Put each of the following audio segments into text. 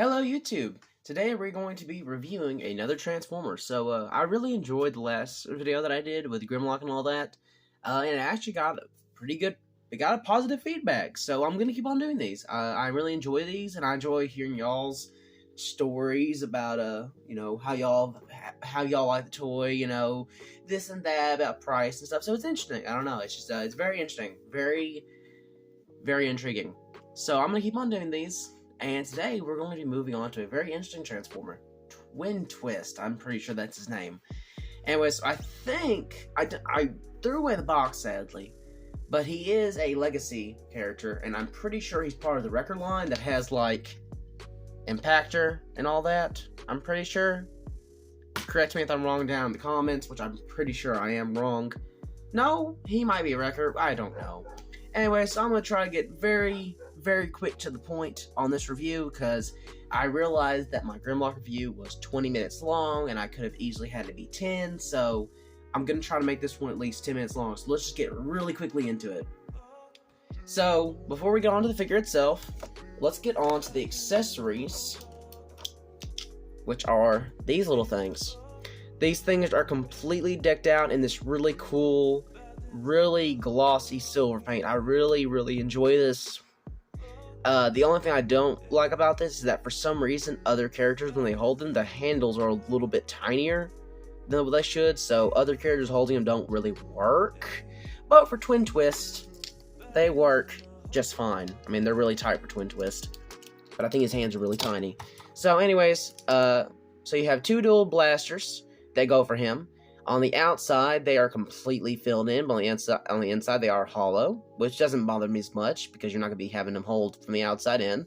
Hello YouTube! Today we're going to be reviewing another Transformer. I really enjoyed the last video that I did with Grimlock and all that. And it actually got it got a positive feedback. So I'm going to keep on doing these. I really enjoy these, and I enjoy hearing y'all's stories about, how y'all like the toy, this and that, about price and stuff. So it's interesting. I don't know. It's just, it's very interesting. Very, very intriguing. So I'm going to keep on doing these. And today, we're going to be moving on to a very interesting Transformer, Twintwist. I'm pretty sure that's his name. Anyways, I think, I threw away the box, sadly, but he is a legacy character, and I'm pretty sure he's part of the record line that has, like, Impactor and all that. I'm pretty sure. Correct me if I'm wrong down in the comments, which I'm pretty sure I am wrong. No, he might be a record. I don't know. Anyway, so I'm going to try to get very quick to the point on this review, because I realized that my Grimlock review was 20 minutes long, and I could have easily had it be 10, so I'm going to try to make this one at least 10 minutes long, so let's just get really quickly into it. So, before we get on to the figure itself, let's get on to the accessories, which are these little things. These things are completely decked out in this really cool, really glossy silver paint. I really enjoy this. The only thing I don't like about this is that for some reason other characters, when they hold them, the handles are a little bit tinier than what they should, so other characters holding them don't really work. But for Twintwist, they work just fine. I mean, they're really tight for Twintwist, but I think his hands are really tiny. So anyways, so you have two dual blasters that go for him. On the outside, they are completely filled in, but on the inside, they are hollow, which doesn't bother me as much, because you're not going to be having them hold from the outside in.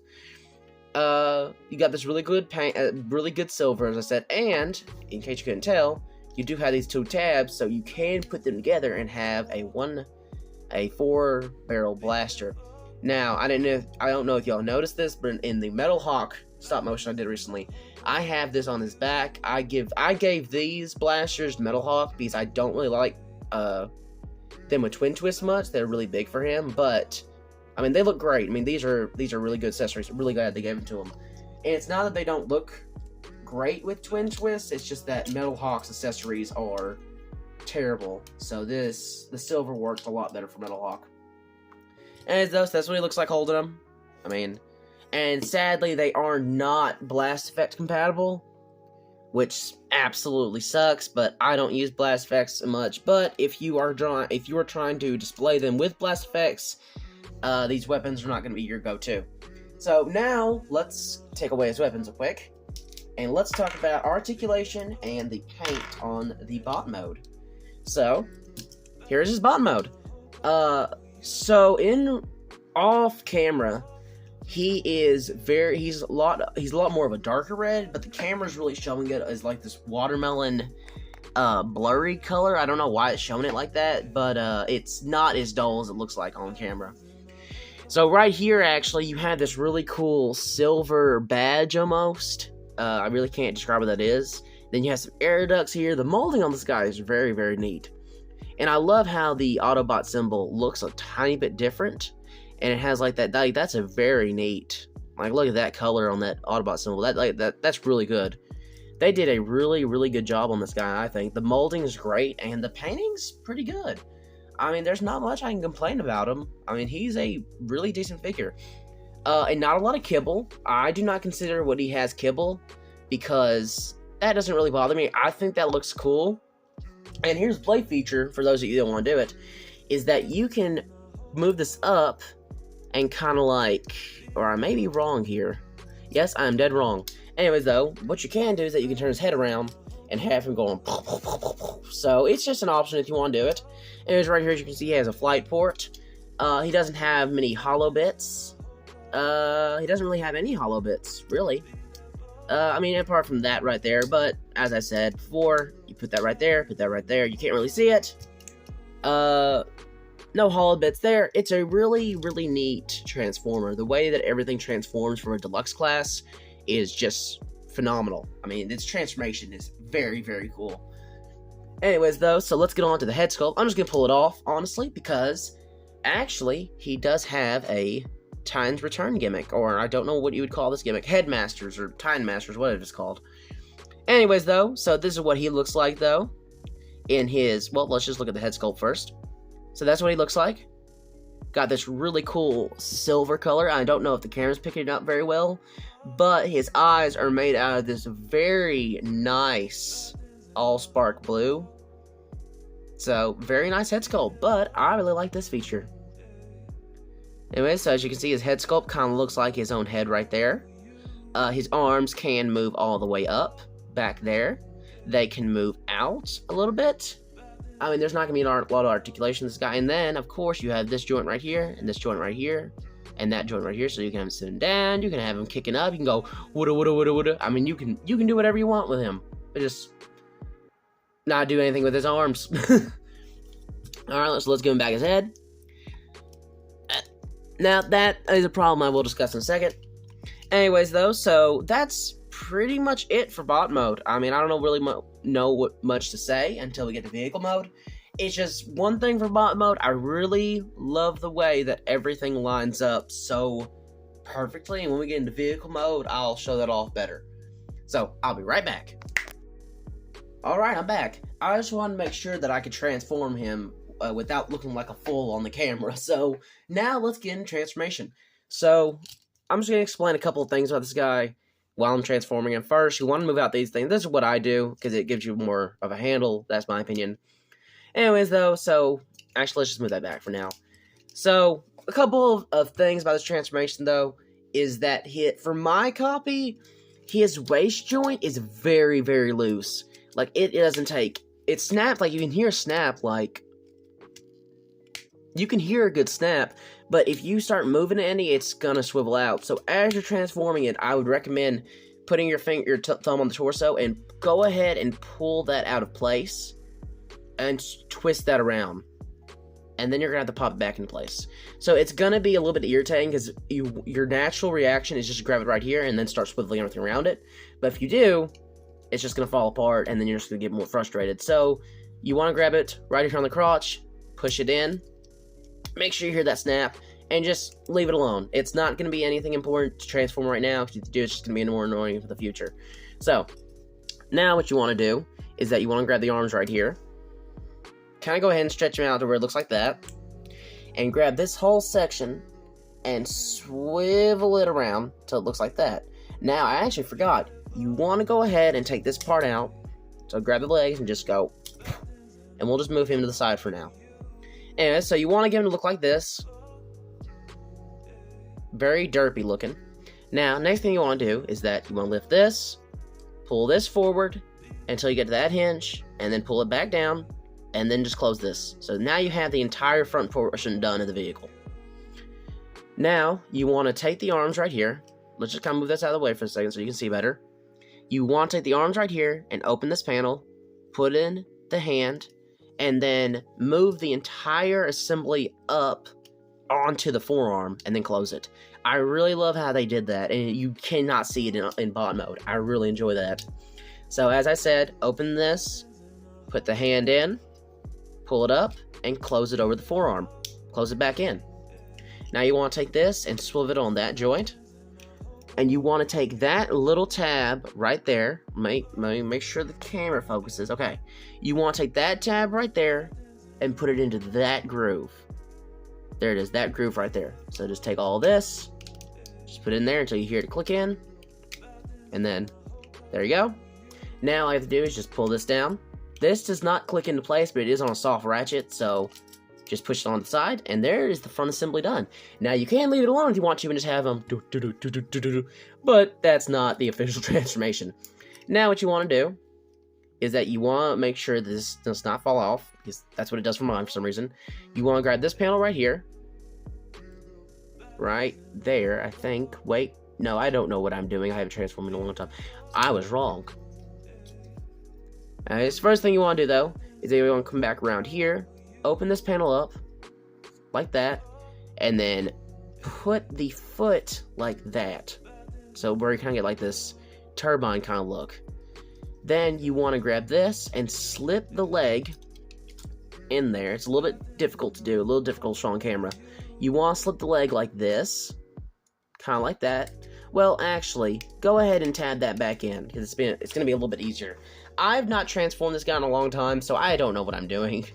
You got this really good paint, really good silver, as I said, and, in case you couldn't tell, you do have these two tabs, so you can put them together and have a 4-barrel blaster. Now, I don't know if y'all noticed this, but in the Metal Hawk stop motion I did recently, I have this on his back. I gave these blasters to Metal Hawk because I don't really like them with Twintwist much. They're really big for him, but I mean, they look great. I mean, these are really good accessories. I'm really glad they gave them to him. And it's not that they don't look great with Twintwist, it's just that Metal Hawk's accessories are terrible. So the silver works a lot better for Metal Hawk. And that's what he looks like holding them. I mean, and sadly, they are not Blast Effect compatible, which absolutely sucks, but I don't use Blast Effects much. But if you are trying to display them with Blast Effects, these weapons are not going to be your go-to. So now, let's take away his weapons real quick, and let's talk about articulation and the paint on the bot mode. So, here's his bot mode. So in off camera, he's a lot more of a darker red, but the camera's really showing it as like this watermelon blurry color. I don't know why it's showing it like that, but it's not as dull as it looks like on camera. So right here, actually, you have this really cool silver badge almost. I really can't describe what that is. Then you have some air ducts here. The molding on this guy is very neat. And I love how the Autobot symbol looks a tiny bit different. And it has like that, that's a very neat, like, look at that color on that Autobot symbol. That's really good. They did a really good job on this guy, I think. The molding is great, and the painting's pretty good. I mean, there's not much I can complain about him. I mean, he's a really decent figure. And not a lot of kibble. I do not consider what he has kibble, because that doesn't really bother me. I think that looks cool. And here's the play feature, for those of you that want to do it, is that you can move this up and kind of like, or I may be wrong here. Yes, I am dead wrong. Anyways, though, what you can do is that you can turn his head around and have him going. So it's just an option if you want to do it. Anyways, right here, as you can see, he has a flight port. He doesn't have many hollow bits. He doesn't really have any hollow bits, really. I mean, apart from that right there, but as I said before, you put that right there, you can't really see it. No hollow bits there. It's a really neat Transformer. The way that everything transforms from a deluxe class is just phenomenal. I mean, its transformation is very cool. Anyways, though, so let's get on to the head sculpt. I'm just gonna pull it off, honestly, because actually, he does have a Titan's Return gimmick, or I don't know what you would call this gimmick, Headmasters or Titan Masters, whatever it's called. Anyways, though, so this is what he looks like, though, in his, well, let's just look at the head sculpt first. So that's what he looks like. Got this really cool silver color. I don't know if the camera's picking it up very well, but his eyes are made out of this very nice all-spark blue. So, very nice head sculpt, but I really like this feature. Anyway, so as you can see, his head sculpt kind of looks like his own head right there. His arms can move all the way up, back there. They can move out a little bit. I mean, there's not going to be a lot of articulation in this guy. And then, of course, you have this joint right here, and this joint right here, and that joint right here. So you can have him sitting down, you can have him kicking up, you can go, woulda, woulda, woulda, woulda. I mean, you can do whatever you want with him. But just not do anything with his arms. Alright, let's give him back his head. Now, that is a problem I will discuss in a second. Anyways, though, so that's pretty much it for bot mode. I mean, I don't really know what much to say until we get to vehicle mode. It's just one thing for bot mode. I really love the way that everything lines up so perfectly. And when we get into vehicle mode, I'll show that off better. So, I'll be right back. Alright, I'm back. I just wanted to make sure that I could transform him without looking like a fool on the camera. So, now let's get into transformation. So, I'm just going to explain a couple of things about this guy while I'm transforming him. First, you want to move out these things. This is what I do, because it gives you more of a handle. That's my opinion. Anyways, though, so, actually, let's just move that back for now. So, a couple of things about this transformation, though, is that for my copy, his waist joint is very, very loose. Like, it doesn't take, it snaps, like, you can hear a snap, like, you can hear a good snap, but if you start moving it any, it's gonna swivel out. So as you're transforming it, I would recommend putting your thumb on the torso and go ahead and pull that out of place and twist that around. And then you're gonna have to pop it back into place. So it's gonna be a little bit irritating because your natural reaction is just to grab it right here and then start swiveling everything around it. But if you do, it's just gonna fall apart and then you're just gonna get more frustrated. So you wanna grab it right here on the crotch, push it in, make sure you hear that snap, and just leave it alone. It's not going to be anything important to transform right now. If you do, it's just going to be more annoying for the future. So, now what you want to do is that you want to grab the arms right here. Kind of go ahead and stretch them out to where it looks like that. And grab this whole section and swivel it around till it looks like that. Now, I actually forgot. You want to go ahead and take this part out. So, grab the legs and just go. And we'll just move him to the side for now. Anyway, so you want to get him to look like this. Very derpy looking. Now, next thing you want to do is that you want to lift this, pull this forward until you get to that hinge, and then pull it back down, and then just close this. So now you have the entire front portion done of the vehicle. Now, you want to take the arms right here. Let's just kind of move this out of the way for a second so you can see better. You want to take the arms right here and open this panel, put in the hand, and then move the entire assembly up onto the forearm, and then close it. I really love how they did that, and you cannot see it in bot mode. I really enjoy that. So as I said, open this, put the hand in, pull it up, and close it over the forearm. Close it back in. Now you want to take this and swivel it on that joint, and you want to take that little tab right there. Make sure the camera focuses. Okay. You want to take that tab right there and put it into that groove. There it is, that groove right there. So just take all this, just put it in there until you hear it click in, and then there you go. Now all I have to do is just pull this down. This does not click into place, but it is on a soft ratchet, so just push it on the side, and there is the front assembly done. Now you can leave it alone if you want to and just have them but that's not the official transformation. Now what you want to do is that you want to make sure this does not fall off, because that's what it does for mine for some reason. You want to grab this panel right here. Right there, I think. Wait, no, I don't know what I'm doing. I haven't transformed in a long time. I was wrong. Alright, the first thing you want to do, though, is that you want to come back around here, open this panel up, like that, and then put the foot like that. So where you kind of get like this turbine kind of look. Then you want to grab this and slip the leg in there. It's a little bit difficult to do, a little difficult to show on camera. You want to slip the leg like this, kind of like that. Well, actually, go ahead and tab that back in, because it's going to be a little bit easier. I've not transformed this guy in a long time, so I don't know what I'm doing.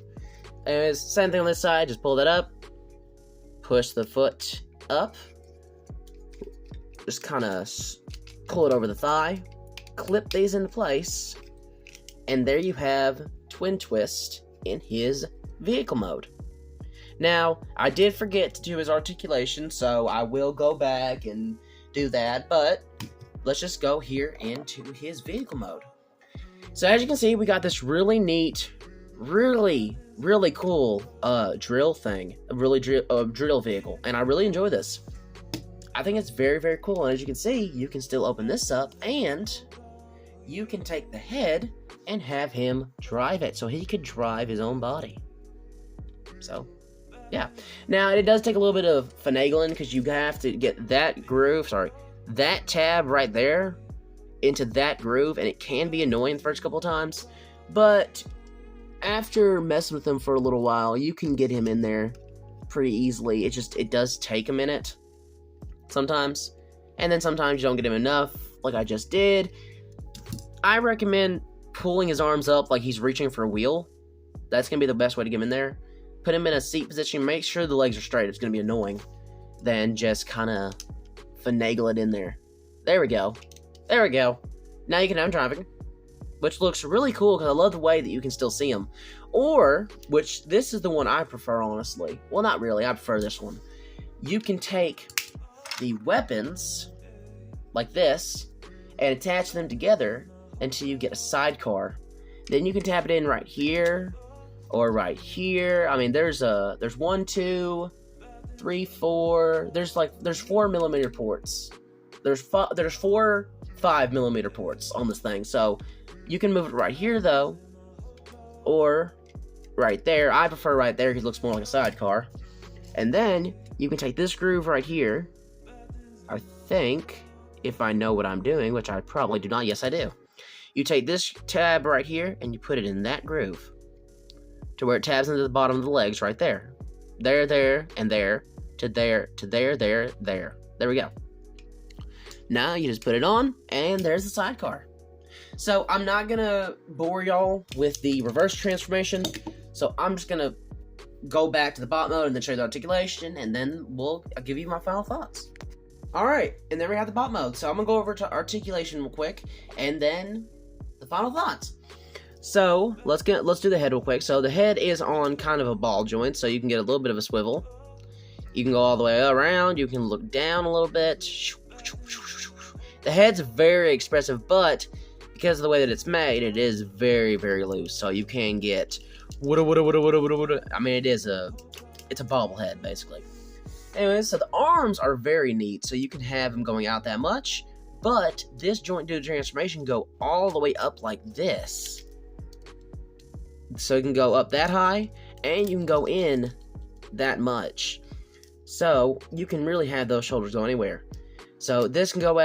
Anyways, same thing on this side, just pull that up, push the foot up, just kind of pull it over the thigh, clip these into place, and there you have Twintwist in his vehicle mode. Now, I did forget to do his articulation, so I will go back and do that, but let's just go here into his vehicle mode. So as you can see, we got this really neat, really cool drill thing, drill vehicle, and I really enjoy this. I think it's very cool, and as you can see, you can still open this up, and you can take the head and have him drive it, so he could drive his own body. So, yeah. Now, it does take a little bit of finagling, because you have to get that tab right there into that groove, and it can be annoying the first couple of times, but after messing with him for a little while, you can get him in there pretty easily. It does take a minute sometimes, and then sometimes you don't get him enough, like I just did. I recommend pulling his arms up like he's reaching for a wheel. That's going to be the best way to get him in there. Put him in a seat position, make sure the legs are straight. It's going to be annoying. Then just kind of finagle it in there. There we go. There we go. Now you can have him driving, which looks really cool because I love the way that you can still see him. Or, which this is the one I prefer, honestly. Well, not really. I prefer this one. You can take the weapons like this and attach them together until you get a sidecar. Then you can tap it in right here or right here. I mean, there's 1, 2, 3, 4. There's 4mm ports. There's 4 5mm ports on this thing. So you can move it right here though, or right there. I prefer right there because it looks more like a sidecar. And then you can take this groove right here. I think, if I know what I'm doing, which I probably do not. Yes, I do. You take this tab right here and you put it in that groove to where it tabs into the bottom of the legs right there. There, and there, to there, to there, there. There we go. Now you just put it on, and there's the sidecar. So I'm not gonna bore y'all with the reverse transformation, so I'm just gonna go back to the bot mode and then show you the articulation, and then I'll give you my final thoughts. Alright, and then we have the bot mode. So I'm gonna go over to articulation real quick, and then the final thoughts. So let's do the head real quick. So the head is on kind of a ball joint, so you can get a little bit of a swivel. You can go all the way around, you can look down a little bit. The head's very expressive, but because of the way that it's made, it is very loose. So you can get I mean, it's a bobblehead basically. Anyways, so the arms are very neat, so you can have them going out that much, but this joint due to transformation go all the way up like this. So you can go up that high, and you can go in that much. So you can really have those shoulders go anywhere. So this can go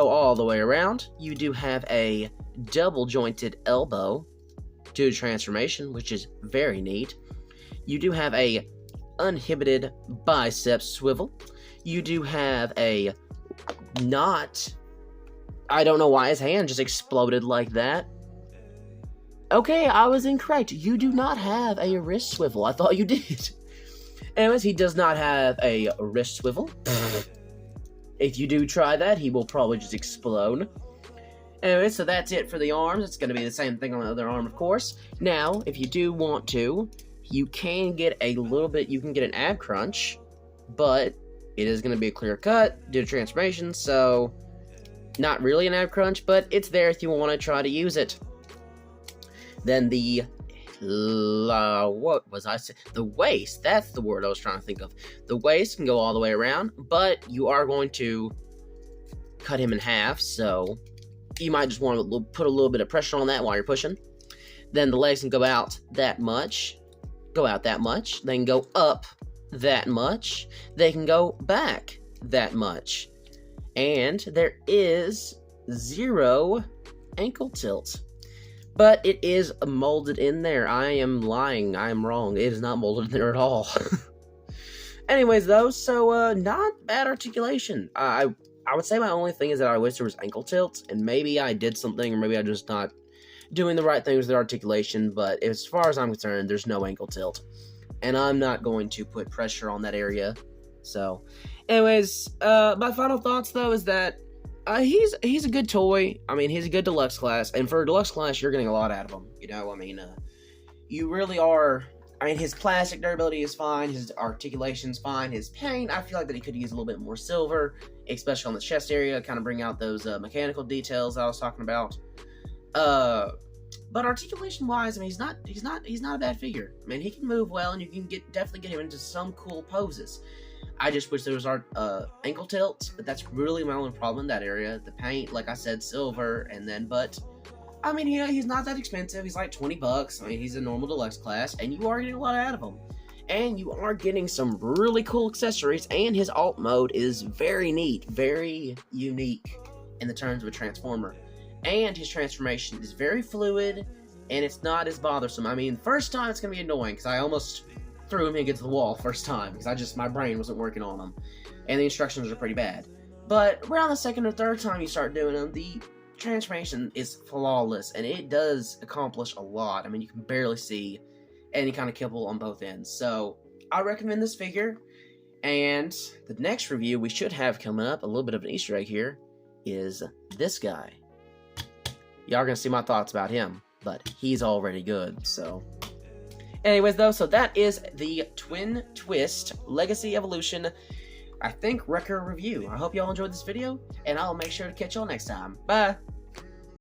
all the way around. You do have a double jointed elbow due to transformation, which is very neat. You do have a uninhibited bicep swivel. You do have a not. I don't know why his hand just exploded like that. Okay, I was incorrect. You do not have a wrist swivel. I thought you did. Anyways, he does not have a wrist swivel. If you do try that, he will probably just explode. Anyway, so that's it for the arms. It's going to be the same thing on the other arm, of course. Now, if you do want to, you can get a little bit, you can get an ab crunch, but it is going to be a clear cut due to transformation, so not really an ab crunch, but it's there if you want to try to use it. Then the what was I saying? The waist, that's the word I was trying to think of. The waist can go all the way around, but you are going to cut him in half, so you might just want to put a little bit of pressure on that while you're pushing. Then the legs can go out that much, they can go up that much, they can go back that much, and there is 0 ankle tilt. But it is molded in there. I am lying. I am wrong. It is not molded in there at all. Anyways, though, so not bad articulation. I would say my only thing is that I wish there was ankle tilts, and maybe I did something, or maybe I just not doing the right things with the articulation. But as far as I'm concerned, there's no ankle tilt, and I'm not going to put pressure on that area. So, anyways, my final thoughts though is that he's a good toy. I mean, he's a good deluxe class, and for a deluxe class, you're getting a lot out of him. You know, I mean, you really are. I mean, his plastic durability is fine. His articulation's fine. His paint, I feel like that he could use a little bit more silver, especially on the chest area, kind of bring out those mechanical details I was talking about. But articulation-wise, I mean, he's not a bad figure. I mean, he can move well, and you can definitely get him into some cool poses. I just wish there was ankle tilts, but that's really my only problem in that area. The paint, like I said, silver, but I mean, he's not that expensive. He's like $20. I mean, he's a normal deluxe class, and you are getting a lot out of him. And you are getting some really cool accessories, and his alt mode is very neat, very unique in the terms of a transformer. And his transformation is very fluid, and it's not as bothersome. I mean, first time it's going to be annoying, because I almost threw him against the wall first time, because my brain wasn't working on him. And the instructions are pretty bad. But around the second or third time you start doing them, the transformation is flawless, and it does accomplish a lot. I mean, you can barely see any kind of kibble on both ends. So I recommend this figure. And the next review we should have coming up, a little bit of an Easter egg here, is this guy. Y'all are gonna see my thoughts about him, but he's already good. So anyways, though, so that is the Twintwist Legacy Evolution, I think, record review. I hope y'all enjoyed this video, and I'll make sure to catch y'all next time. Bye!